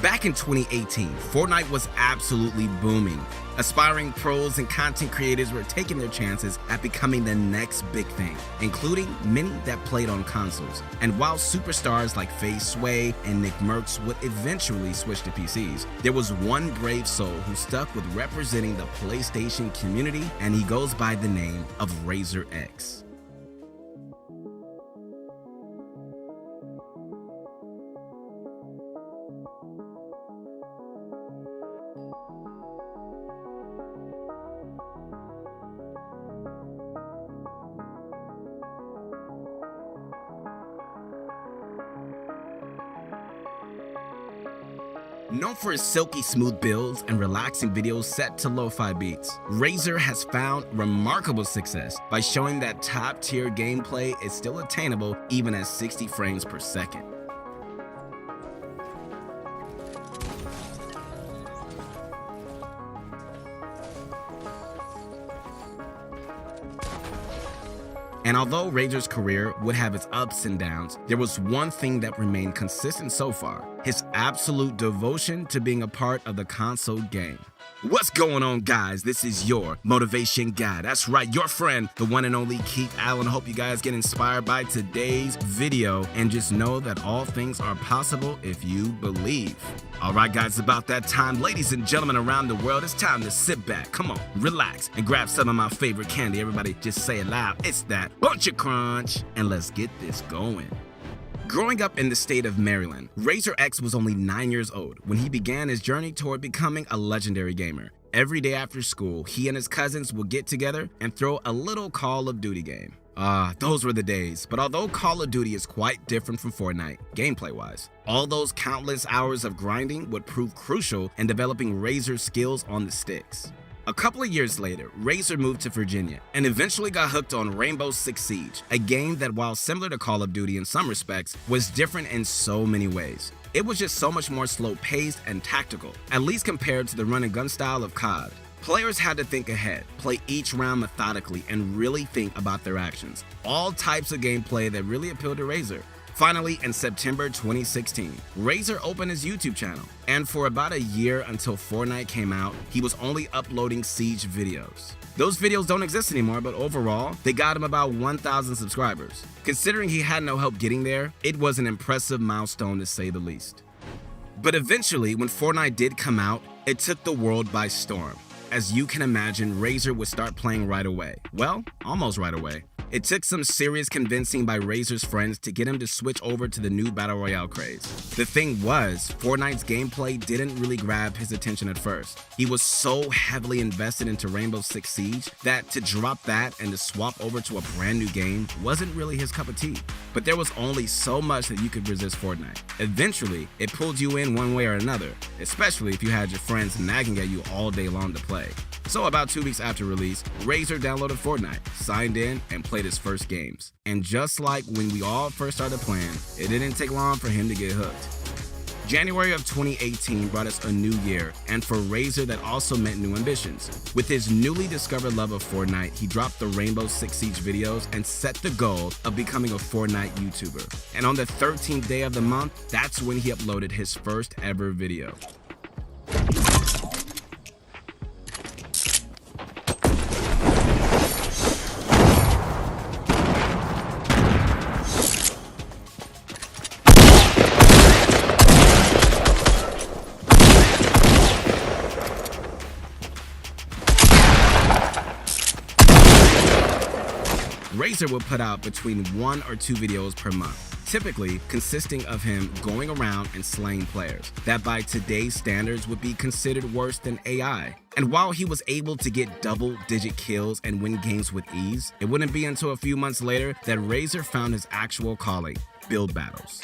Back in 2018, Fortnite was absolutely booming. Aspiring pros and content creators were taking their chances at becoming the next big thing, including many that played on consoles. And while superstars like Faye Sway and Nick Merckx would eventually switch to PCs, there was one brave soul who stuck with representing the PlayStation community, and he goes by the name of RazorX. Known for his silky smooth builds and relaxing videos set to lo-fi beats, Razor has found remarkable success by showing that top-tier gameplay is still attainable even at 60 frames per second. And although Razor's career would have its ups and downs, there was one thing that remained consistent so far: his absolute devotion to being a part of the console game. What's going on, guys? This is your motivation guy. That's right, your friend, the one and only Keith Allen. Hope you guys get inspired by today's video, and just know that all things are possible if you believe. All right, guys, it's about that time. Ladies and gentlemen around the world, it's time to sit back, come on, relax, and grab some of my favorite candy. Everybody just say it loud. It's that Bunch of Crunch, and let's get this going. Growing up in the state of Maryland, RazorX was only 9 years old when he began his journey toward becoming a legendary gamer. Every day after school, he and his cousins would get together and throw a little Call of Duty game. Those were the days. But although Call of Duty is quite different from Fortnite, gameplay-wise, all those countless hours of grinding would prove crucial in developing Razor's skills on the sticks. A couple of years later, Razor moved to Virginia and eventually got hooked on Rainbow Six Siege, a game that, while similar to Call of Duty in some respects, was different in so many ways. It was just so much more slow-paced and tactical, at least compared to the run-and-gun style of COD. Players had to think ahead, play each round methodically, and really think about their actions. All types of gameplay that really appealed to Razor. Finally, in September 2016, Razor opened his YouTube channel, and for about a year until Fortnite came out, he was only uploading Siege videos. Those videos don't exist anymore, but overall, they got him about 1,000 subscribers. Considering he had no help getting there, it was an impressive milestone to say the least. But eventually, when Fortnite did come out, it took the world by storm. As you can imagine, Razor would start playing right away. Well, almost right away. It took some serious convincing by Razor's friends to get him to switch over to the new Battle Royale craze. The thing was, Fortnite's gameplay didn't really grab his attention at first. He was so heavily invested into Rainbow Six Siege that to drop that and to swap over to a brand new game wasn't really his cup of tea. But there was only so much that you could resist Fortnite. Eventually, it pulled you in one way or another, especially if you had your friends nagging at you all day long to play. So about 2 weeks after release, Razor downloaded Fortnite, signed in, and played his first games. And just like when we all first started playing, it didn't take long for him to get hooked. January of 2018 brought us a new year, and for Razor that also meant new ambitions. With his newly discovered love of Fortnite, he dropped the Rainbow Six Siege videos and set the goal of becoming a Fortnite YouTuber. And on the 13th day of the month, that's when he uploaded his first ever video. Razor will put out between 1 or 2 videos per month, typically consisting of him going around and slaying players that by today's standards would be considered worse than AI. And while he was able to get double-digit kills and win games with ease, it wouldn't be until a few months later that Razor found his actual calling: build battles.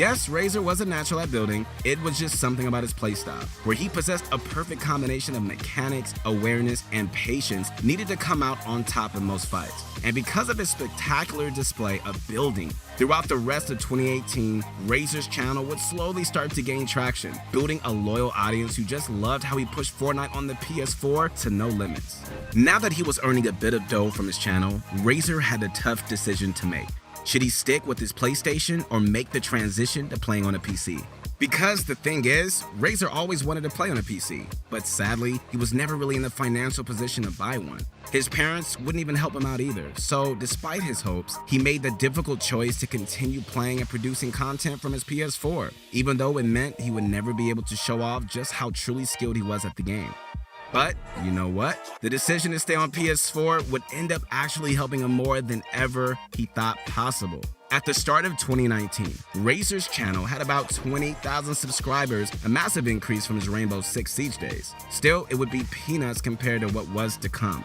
Yes, Razor was a natural at building, it was just something about his playstyle, where he possessed a perfect combination of mechanics, awareness, and patience needed to come out on top in most fights. And because of his spectacular display of building, throughout the rest of 2018, Razor's channel would slowly start to gain traction, building a loyal audience who just loved how he pushed Fortnite on the PS4 to no limits. Now that he was earning a bit of dough from his channel, Razor had a tough decision to make. Should he stick with his PlayStation or make the transition to playing on a PC? Because the thing is, Razor always wanted to play on a PC, but sadly, he was never really in the financial position to buy one. His parents wouldn't even help him out either, so despite his hopes, he made the difficult choice to continue playing and producing content from his PS4, even though it meant he would never be able to show off just how truly skilled he was at the game. But you know what? The decision to stay on PS4 would end up actually helping him more than ever he thought possible. At the start of 2019, Razor's channel had about 20,000 subscribers, a massive increase from his Rainbow Six Siege days. Still, it would be peanuts compared to what was to come.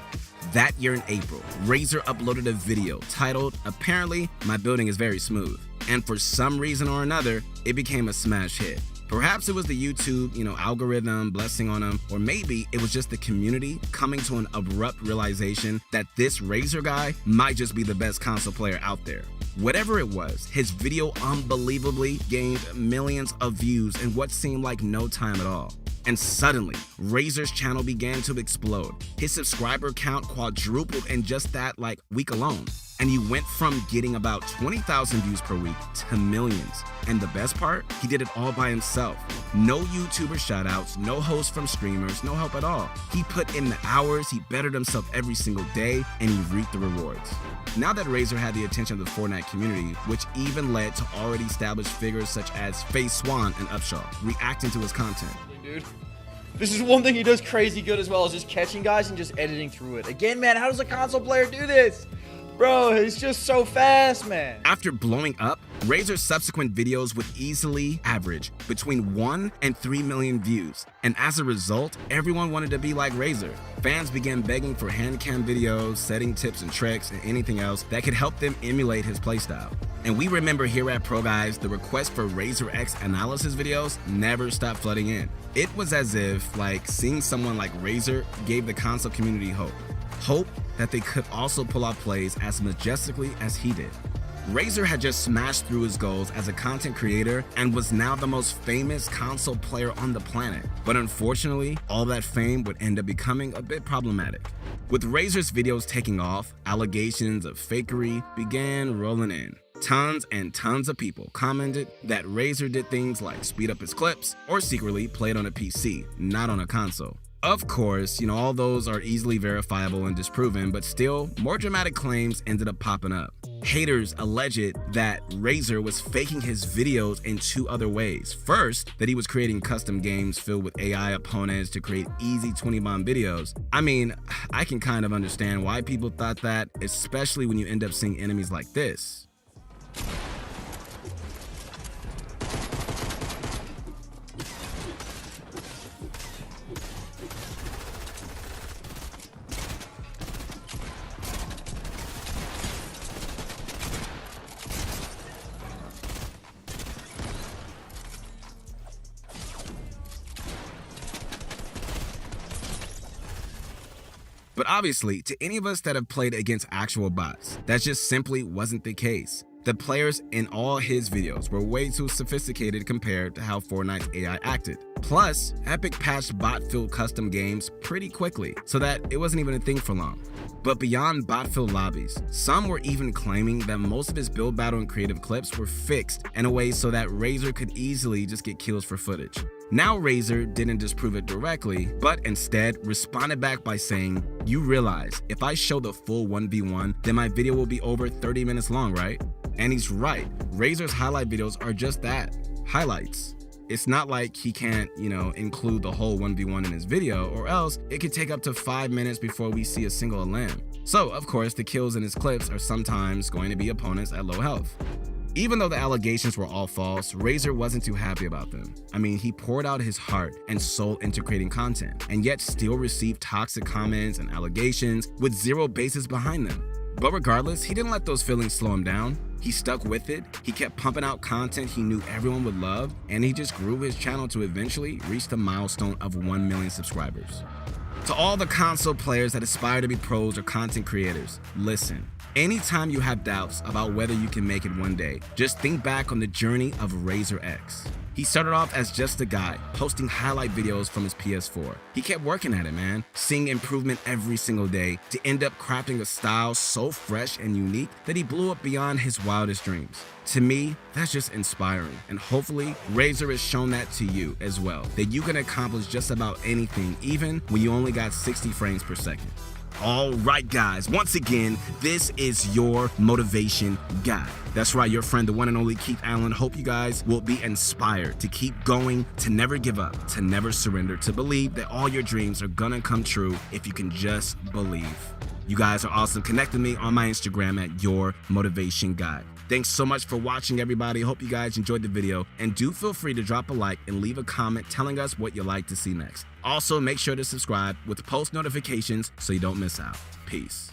That year in April, Razor uploaded a video titled, "Apparently, My Building is Very Smooth." And for some reason or another, it became a smash hit. Perhaps it was the YouTube, algorithm blessing on him, or maybe it was just the community coming to an abrupt realization that this Razor guy might just be the best console player out there. Whatever it was, his video unbelievably gained millions of views in what seemed like no time at all. And suddenly, Razor's channel began to explode. His subscriber count quadrupled in just that week alone. And he went from getting about 20,000 views per week to millions. And the best part, he did it all by himself. No YouTuber shoutouts, no hosts from streamers, no help at all. He put in the hours, he bettered himself every single day, and he reaped the rewards. Now that Razor had the attention of the Fortnite community, which even led to already established figures such as FaZe Swan and Upshaw reacting to his content. Dude, this is one thing he does crazy good as well, is just catching guys and just editing through it. Again, man, how does a console player do this? Bro, he's just so fast, man. After blowing up, Razor's subsequent videos would easily average between 1 and 3 million views. And as a result, everyone wanted to be like Razor. Fans began begging for handcam videos, setting tips and tricks, and anything else that could help them emulate his playstyle. And we remember here at Pro Guys, the request for RazorX analysis videos never stopped flooding in. It was as if, seeing someone like Razor gave the console community hope. Hope that they could also pull off plays as majestically as he did. Razor had just smashed through his goals as a content creator and was now the most famous console player on the planet. But unfortunately, all that fame would end up becoming a bit problematic. With Razor's videos taking off, allegations of fakery began rolling in. Tons and tons of people commented that Razor did things like speed up his clips or secretly played on a PC, not on a console. Of course, all those are easily verifiable and disproven, but still, more dramatic claims ended up popping up. Haters alleged that Razor was faking his videos in 2 other ways. First, that he was creating custom games filled with AI opponents to create easy 20-bomb videos. I mean, I can kind of understand why people thought that, especially when you end up seeing enemies like this. But obviously, to any of us that have played against actual bots, that just simply wasn't the case. The players in all his videos were way too sophisticated compared to how Fortnite's AI acted. Plus, Epic patched bot-filled custom games pretty quickly, so that it wasn't even a thing for long. But beyond bot-filled lobbies, some were even claiming that most of his build battle and creative clips were fixed in a way so that Razor could easily just get kills for footage. Now Razor didn't disprove it directly, but instead responded back by saying, "You realize if I show the full 1v1, then my video will be over 30 minutes long, right?" And he's right. Razor's highlight videos are just that, highlights. It's not like he can't, include the whole 1v1 in his video, or else it could take up to 5 minutes before we see a single limb. So, of course, the kills in his clips are sometimes going to be opponents at low health. Even though the allegations were all false, Razor wasn't too happy about them. I mean, he poured out his heart and soul into creating content, and yet still received toxic comments and allegations with zero basis behind them. But regardless, he didn't let those feelings slow him down. He stuck with it, he kept pumping out content he knew everyone would love, and he just grew his channel to eventually reach the milestone of 1 million subscribers. To all the console players that aspire to be pros or content creators, listen. Anytime you have doubts about whether you can make it one day, just think back on the journey of RazorX. He started off as just a guy, posting highlight videos from his PS4. He kept working at it, man, seeing improvement every single day to end up crafting a style so fresh and unique that he blew up beyond his wildest dreams. To me, that's just inspiring, and hopefully, Razor has shown that to you as well, that you can accomplish just about anything, even when you only got 60 frames per second. All right, guys, once again, this is your motivation guide. That's right, your friend, the one and only Keith Allen. Hope you guys will be inspired to keep going, to never give up, to never surrender, to believe that all your dreams are gonna come true if you can just believe. You guys are awesome. Connect with me on my Instagram at Your Motivation Guide. Thanks so much for watching, everybody. Hope you guys enjoyed the video, and do feel free to drop a like and leave a comment telling us what you'd like to see next. Also, make sure to subscribe with post notifications so you don't miss out. Peace.